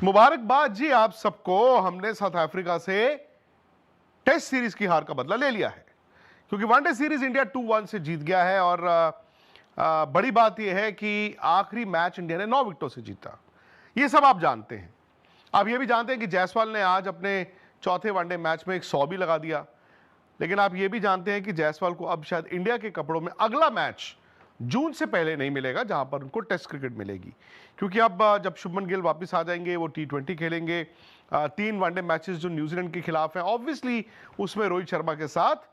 मुबारकबाद जी आप सबको। हमने साउथ अफ्रीका से टेस्ट सीरीज की हार का बदला ले लिया है, क्योंकि वनडे सीरीज इंडिया 2-1 से जीत गया है। और बड़ी बात यह है कि आखिरी मैच इंडिया ने 9 विकेटों से जीता। ये सब आप जानते हैं। आप ये भी जानते हैं कि जायसवाल ने आज अपने चौथे वनडे मैच में एक 100 भी लगा दिया। लेकिन आप ये भी जानते हैं कि जायसवाल को अब शायद इंडिया के कपड़ों में अगला मैच जून से पहले नहीं मिलेगा, जहां पर उनको टेस्ट क्रिकेट मिलेगी। क्योंकि अब जब शुभमन गिल वापस आ जाएंगे, वो T20 खेलेंगे। 3 वनडे मैचेस जो न्यूजीलैंड के खिलाफ हैं, ऑब्वियसली उसमें रोहित शर्मा के साथ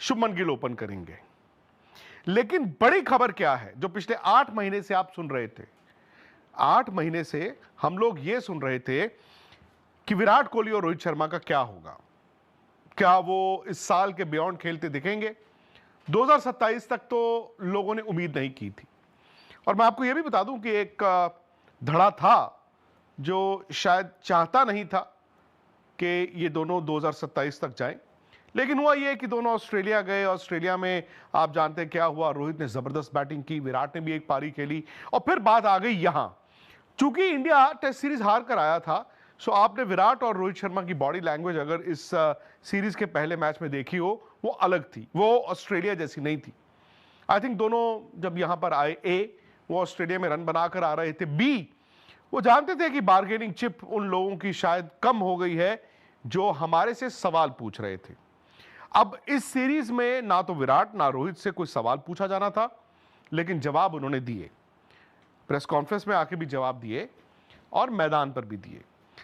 शुभमन गिल ओपन करेंगे। लेकिन बड़ी खबर क्या है, जो पिछले 8 महीने से आप सुन रहे थे। 8 महीने से हम लोग ये सुन रहे थे कि विराट कोहली और रोहित शर्मा का क्या होगा। क्या वो इस साल के बियॉन्ड खेलते दिखेंगे? 2027 तक तो लोगों ने उम्मीद नहीं की थी। और मैं आपको यह भी बता दूं कि एक धड़ा था जो शायद चाहता नहीं था कि ये दोनों 2027 तक जाएं। लेकिन हुआ ये कि दोनों ऑस्ट्रेलिया गए। ऑस्ट्रेलिया में आप जानते हैं क्या हुआ। रोहित ने जबरदस्त बैटिंग की, विराट ने भी एक पारी खेली, और फिर बात आ गई यहां। चूंकि इंडिया टेस्ट सीरीज हार कर आया था, सो आपने विराट और रोहित शर्मा की बॉडी लैंग्वेज अगर इस सीरीज के पहले मैच में देखी हो, वो अलग थी, वो ऑस्ट्रेलिया जैसी नहीं थी। आई थिंक दोनों जब यहां पर आए, ए वो ऑस्ट्रेलिया में रन बनाकर आ रहे थे, बी वो जानते थे कि बार्गेनिंग चिप उन लोगों की शायद कम हो गई है जो हमारे से सवाल पूछ रहे थे। अब इस सीरीज में ना तो विराट ना रोहित से कोई सवाल पूछा जाना था, लेकिन जवाब उन्होंने दिए। प्रेस कॉन्फ्रेंस में आके भी जवाब दिए और मैदान पर भी दिए।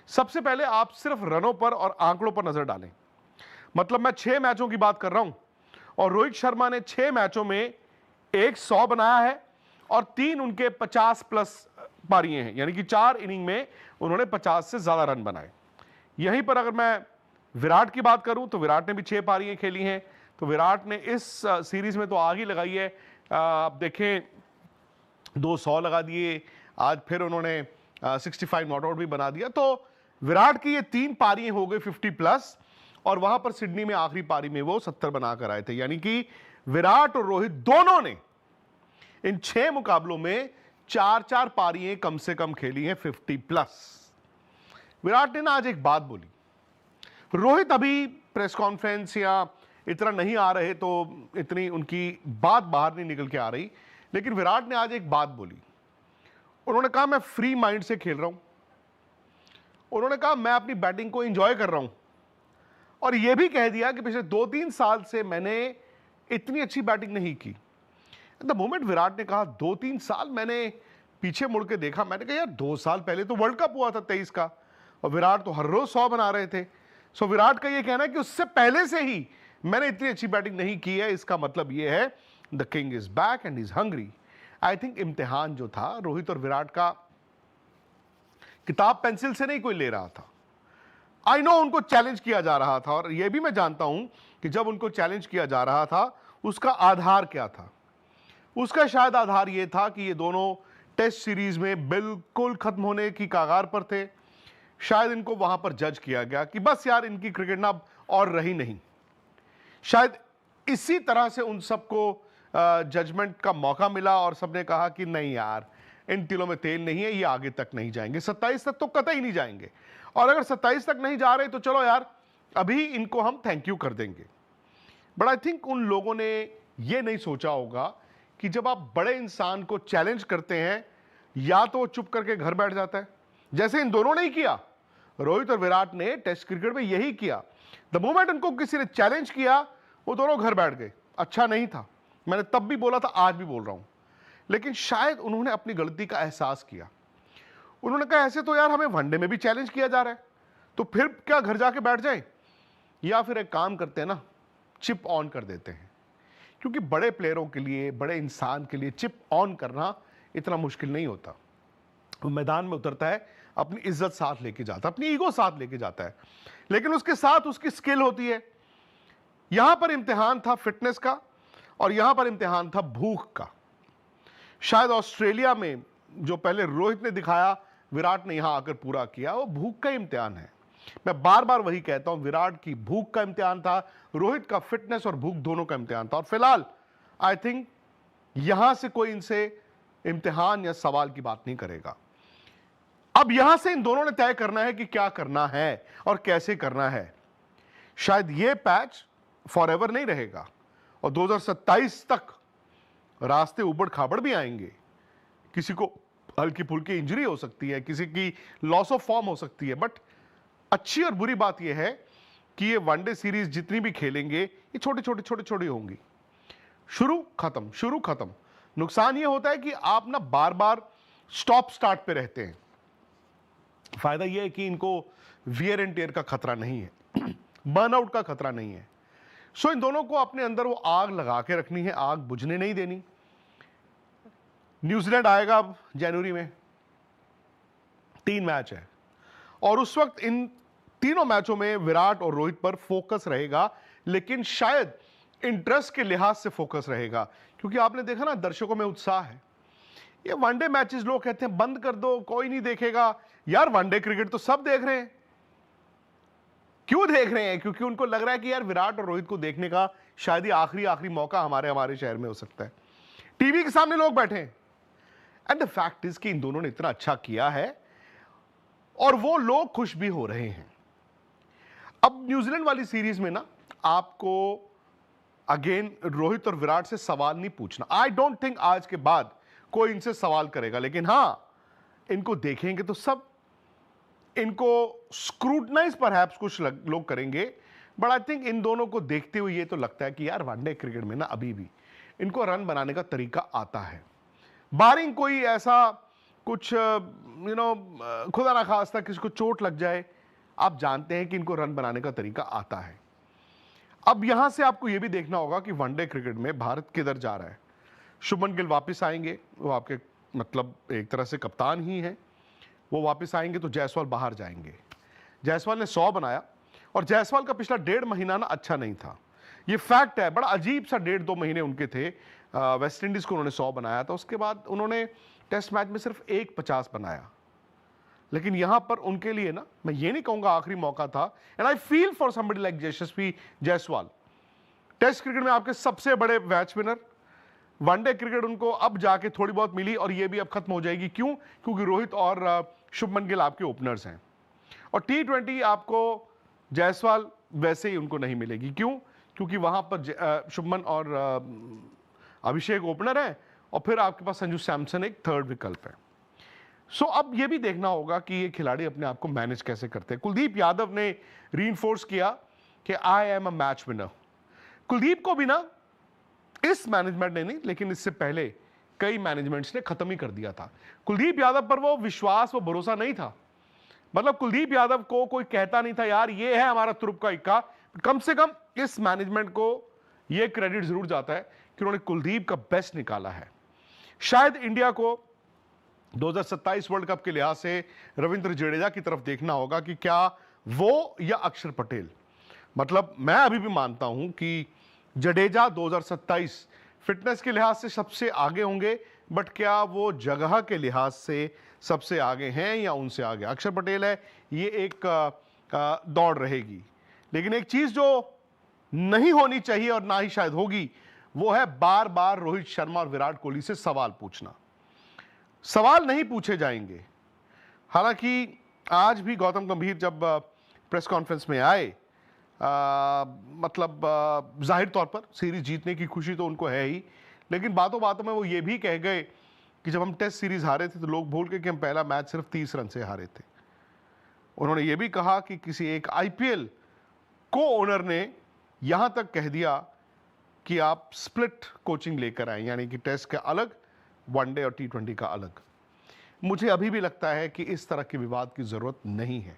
सबसे पहले आप सिर्फ रनों पर और आंकड़ों पर नजर डालें। मतलब मैं 6 मैचों की बात कर रहा हूं, और रोहित शर्मा ने 6 मैचों में एक 100 बनाया है और 3 उनके 50 प्लस पारियां हैं, यानी कि 4 इनिंग में उन्होंने 50 से ज्यादा रन बनाए। यहीं पर अगर मैं विराट की बात करूं तो विराट ने भी 6 पारियां खेली हैं। तो विराट ने इस सीरीज में तो आग ही लगाई है। आप देखें, 2 100 लगा दिए, आज फिर उन्होंने 65 नॉट आउट भी बना दिया। तो विराट की ये 3 पारियां हो गई 50 प्लस, और वहां पर सिडनी में आखिरी पारी में वो 70 बनाकर आए थे। यानी कि विराट और रोहित दोनों ने इन 6 मुकाबलों में 4-4 पारियां कम से कम खेली हैं 50 प्लस। विराट ने ना आज एक बात बोली। रोहित अभी प्रेस कॉन्फ्रेंस या इतना नहीं आ रहे, तो इतनी उनकी बात बाहर नहीं निकल के आ रही, लेकिन विराट ने आज एक बात बोली। उन्होंने कहा मैं फ्री माइंड से खेल रहा हूं। उन्होंने कहा मैं अपनी बैटिंग को एंजॉय कर रहा हूं, और यह भी कह दिया कि पिछले 2-3 साल से मैंने इतनी अच्छी बैटिंग नहीं की। द मोमेंट विराट ने कहा 2-3 साल, मैंने पीछे मुड़ के देखा, मैंने कहा यार 2 साल पहले तो वर्ल्ड कप हुआ था 23 का, और विराट तो हर रोज 100 बना रहे थे। सो विराट का यह कहना है कि उससे पहले से ही मैंने इतनी अच्छी बैटिंग नहीं की है। इसका मतलब यह है the king is back and is hungry. I think इम्तिहान जो था रोहित और विराट का, किताब पेंसिल से नहीं कोई ले रहा था। आई नो उनको चैलेंज किया जा रहा था, और यह भी मैं जानता हूं कि जब उनको चैलेंज किया जा रहा था उसका आधार क्या था। उसका शायद आधार यह था कि ये दोनों टेस्ट सीरीज में बिल्कुल खत्म होने की कगार पर थे। शायद इनको वहां पर जज किया गया कि बस यार इनकी क्रिकेट ना और रही नहीं। शायद इसी तरह से उन सबको जजमेंट का मौका मिला, और सबने कहा कि नहीं यार, इन तिलों में तेल नहीं है, ये आगे तक नहीं जाएंगे, 27 तक तो कतई नहीं जाएंगे। और अगर 27 तक नहीं जा रहे तो चलो यार, अभी इनको हम थैंक यू कर देंगे। बट आई थिंक उन लोगों ने ये नहीं सोचा होगा कि जब आप बड़े इंसान को चैलेंज करते हैं, या तो चुप करके घर बैठ जाता है, जैसे इन दोनों ने ही किया। रोहित और विराट ने टेस्ट क्रिकेट में यही किया। द मोमेंट उनको किसी ने चैलेंज किया, वो दोनों घर बैठ गए। अच्छा नहीं था, मैंने तब भी बोला था, आज भी बोल रहा हूं। लेकिन शायद उन्होंने अपनी गलती का एहसास किया। उन्होंने कहा ऐसे तो यार हमें वनडे में भी चैलेंज किया जा रहा है, तो फिर क्या घर जाके बैठ जाए, या फिर एक काम करते हैं ना, चिप ऑन कर देते हैं। क्योंकि बड़े प्लेयरों के लिए, बड़े इंसान के लिए चिप ऑन करना इतना मुश्किल नहीं होता। वो मैदान में उतरता है, अपनी इज्जत साथ लेके जाता है, अपनी ईगो साथ लेके जाता है, लेकिन उसके साथ उसकी स्किल होती है। यहां पर इम्तिहान था फिटनेस का, और यहां पर इम्तिहान था भूख का। शायद ऑस्ट्रेलिया में जो पहले रोहित ने दिखाया, विराट ने यहां आकर पूरा किया, वो भूख का इम्तिहान है। मैं बार बार वही कहता हूं, विराट की भूख का इम्तिहान था, रोहित का फिटनेस और भूख दोनों का इम्तिहान था। और फिलहाल आई थिंक यहां से कोई इनसे इम्तिहान या सवाल की बात नहीं करेगा। अब यहां से इन दोनों ने तय करना है कि क्या करना है और कैसे करना है। शायद यह पैच फॉरएवर नहीं रहेगा और 2027 तक रास्ते उबड़ खाबड़ भी आएंगे। किसी को हल्की फुल्की इंजरी हो सकती है, किसी की लॉस ऑफ फॉर्म हो सकती है, बट अच्छी और बुरी बात यह है कि ये वनडे सीरीज जितनी भी खेलेंगे ये छोटे छोटे छोटे छोटे होंगी, शुरू खत्म शुरू खत्म। नुकसान ये होता है कि आप ना बार बार स्टॉप स्टार्ट पे रहते हैं। फायदा यह है कि इनको वियर एंड टेयर का खतरा नहीं है, बर्नआउट का खतरा नहीं है। सो इन दोनों को अपने अंदर वो आग लगा के रखनी है, आग बुझने नहीं देनी। न्यूजीलैंड आएगा अब जनवरी में, 3 मैच है और उस वक्त इन तीनों मैचों में विराट और रोहित पर फोकस रहेगा, लेकिन शायद इंटरेस्ट के लिहाज से फोकस रहेगा, क्योंकि आपने देखा ना दर्शकों में उत्साह है। ये वनडे मैचेस लोग कहते हैं बंद कर दो, कोई नहीं देखेगा। यार वनडे क्रिकेट तो सब देख रहे हैं। क्यों देख रहे हैं? क्योंकि उनको लग रहा है कि यार विराट और रोहित को देखने का शायद ही आखिरी मौका हमारे शहर में हो सकता है। टीवी के सामने लोग बैठे हैं एंड द फैक्ट इज कि इन दोनों ने इतना अच्छा किया है और वो लोग खुश भी हो रहे हैं। अब न्यूजीलैंड वाली सीरीज में ना आपको अगेन रोहित और विराट से सवाल नहीं पूछना। आई डोंट थिंक आज के बाद कोई इनसे सवाल करेगा, लेकिन हां इनको देखेंगे तो सब इनको स्क्रूटनाइज परहैप्स कुछ लोग करेंगे, बट आई थिंक इन दोनों को देखते हुए ये तो लगता है कि यार वनडे क्रिकेट में ना अभी भी इनको रन बनाने का तरीका आता है। बारिंग कोई ऐसा कुछ खुदा ना खास्ता किसी को चोट लग जाए, आप जानते हैं कि इनको रन बनाने का तरीका आता है। अब यहां से आपको यह भी देखना होगा कि वनडे क्रिकेट में भारत किधर जा रहा है। शुभमन गिल वापस आएंगे, वो आपके मतलब एक तरह से कप्तान ही हैं। वो वापस आएंगे तो जायसवाल बाहर जाएंगे। जायसवाल ने 100 बनाया और जायसवाल का पिछला 1.5 महीना ना अच्छा नहीं था, ये फैक्ट है। बड़ा अजीब सा 1.5-2 महीने उनके थे। वेस्ट इंडीज को उन्होंने 100 बनाया था, उसके बाद उन्होंने टेस्ट मैच में सिर्फ 150 बनाया। लेकिन यहां पर उनके लिए ना, मैं ये नहीं कहूंगा आखिरी मौका था, and I feel for somebody like Yashasvi Jaiswal. Test cricket में आपके सबसे बड़े मैच विनर, वनडे क्रिकेट उनको अब जाके थोड़ी बहुत मिली और ये भी अब खत्म हो जाएगी। क्यों? क्योंकि रोहित और शुभमन गिल आपके ओपनर्स हैं और T20 आपको जायसवाल वैसे ही उनको नहीं मिलेगी। क्यों? क्योंकि वहां पर शुभमन और अभिषेक ओपनर है और फिर आपके पास संजू सैमसन एक थर्ड विकल्प है। सो अब यह भी देखना होगा कि ये खिलाड़ी अपने आप को मैनेज कैसे करते हैं। कुलदीप यादव ने रीइंफोर्स किया कि I am a match winner. Kuldeep को भी ना इस मैनेजमेंट ने नहीं, लेकिन इससे पहले कई मैनेजमेंट्स ने खत्म ही कर दिया था। कुलदीप यादव पर वो विश्वास, वो भरोसा नहीं था। मतलब कुलदीप यादव को कोई कहता नहीं था यार ये है हमारा तुरुप का इक्का। कम से कम इस मैनेजमेंट को ये क्रेडिट जरूर जाता है कि उन्होंने कुलदीप का बेस्ट निकाला है। शायद इंडिया को 2027 वर्ल्ड कप के लिहाज से रविंद्र जडेजा की तरफ देखना होगा कि क्या वो या अक्षर पटेल। मतलब मैं अभी भी मानता हूं कि जडेजा 2027 फिटनेस के लिहाज से सबसे आगे होंगे, बट क्या वो जगह के लिहाज से सबसे आगे हैं या उनसे आगे अक्षर पटेल है? ये एक दौड़ रहेगी। लेकिन एक चीज जो नहीं होनी चाहिए और ना ही शायद होगी, वो है बार बार रोहित शर्मा और विराट कोहली से सवाल पूछना। सवाल नहीं पूछे जाएंगे। हालांकि आज भी गौतम गंभीर जब प्रेस कॉन्फ्रेंस में आए, मतलब जाहिर तौर पर सीरीज जीतने की खुशी तो उनको है ही, लेकिन बातों बातों में वो ये भी कह गए कि जब हम टेस्ट सीरीज हारे थे तो लोग भूल गए कि हम पहला मैच सिर्फ 30 रन से हारे थे। उन्होंने ये भी कहा कि किसी एक IPL को ओनर ने यहां तक कह दिया कि आप स्प्लिट कोचिंग लेकर आए, यानी कि टेस्ट का अलग, वनडे और T20 का अलग। मुझे अभी भी लगता है कि इस तरह के विवाद की जरूरत नहीं है।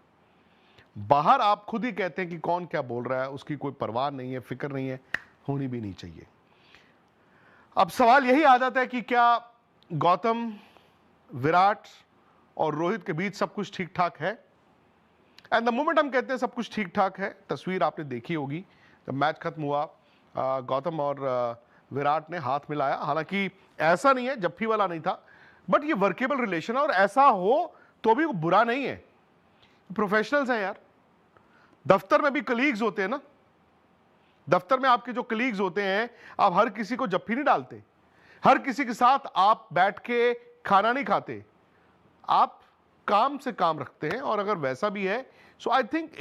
बाहर आप खुद ही कहते हैं कि कौन क्या बोल रहा है, उसकी कोई परवाह नहीं है, फिक्र नहीं है, होनी भी नहीं चाहिए। अब सवाल यही आ जाता है कि क्या गौतम, विराट और रोहित के बीच सब कुछ ठीक ठाक है? एंड द मोमेंट हम कहते हैं सब कुछ ठीक ठाक है, तस्वीर आपने देखी होगी जब मैच खत्म हुआ, गौतम और विराट ने हाथ मिलाया। हालांकि ऐसा नहीं है, जफ्फी वाला नहीं था, बट ये वर्केबल रिलेशन है और ऐसा हो तो भी वो बुरा नहीं है। प्रोफेशनल्स हैं यार, दफ्तर में भी कलीग्स होते हैं ना, दफ्तर में आपके जो कलीग्स होते हैं, आप हर किसी को जफ्फी नहीं डालते, हर किसी के साथ आप बैठ के खाना नहीं खाते, आप काम से काम रखते हैं, और अगर वैसा भी है सो आई थिंक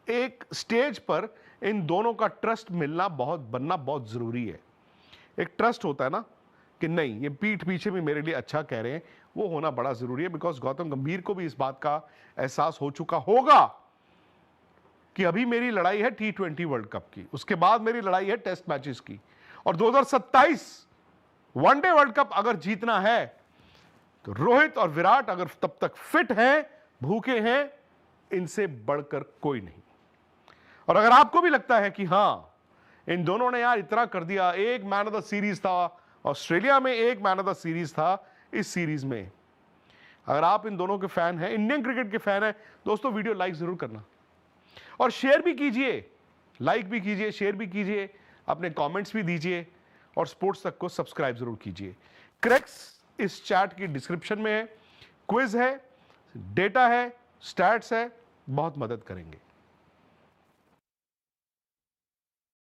एक स्टेज पर इन दोनों का ट्रस्ट बनना बहुत जरूरी है। एक ट्रस्ट होता है ना कि नहीं, ये पीठ पीछे भी मेरे लिए अच्छा कह रहे हैं, वो होना बड़ा जरूरी है। बिकॉज गौतम गंभीर को भी इस बात का एहसास हो चुका होगा कि अभी मेरी लड़ाई है T20 वर्ल्ड कप की, उसके बाद मेरी लड़ाई है टेस्ट मैचेस की, और 2027 वनडे वर्ल्ड कप अगर जीतना है तो रोहित और विराट अगर तब तक फिट हैं, भूखे हैं, इनसे बढ़कर कोई नहीं। और अगर आपको भी लगता है कि हां इन दोनों ने यार इतना कर दिया, एक मैन ऑफ द सीरीज था ऑस्ट्रेलिया में, एक मैन ऑफ द सीरीज था इस सीरीज में, अगर आप इन दोनों के फैन हैं, इंडियन क्रिकेट के फैन हैं, दोस्तों वीडियो लाइक जरूर करना और शेयर भी कीजिए, लाइक भी कीजिए, शेयर भी कीजिए, अपने कमेंट्स भी दीजिए और स्पोर्ट्स तक को सब्सक्राइब जरूर कीजिए। क्रैक्स इस चैट की डिस्क्रिप्शन में है, क्विज है, डेटा है, स्टैट्स है, बहुत मदद करेंगे।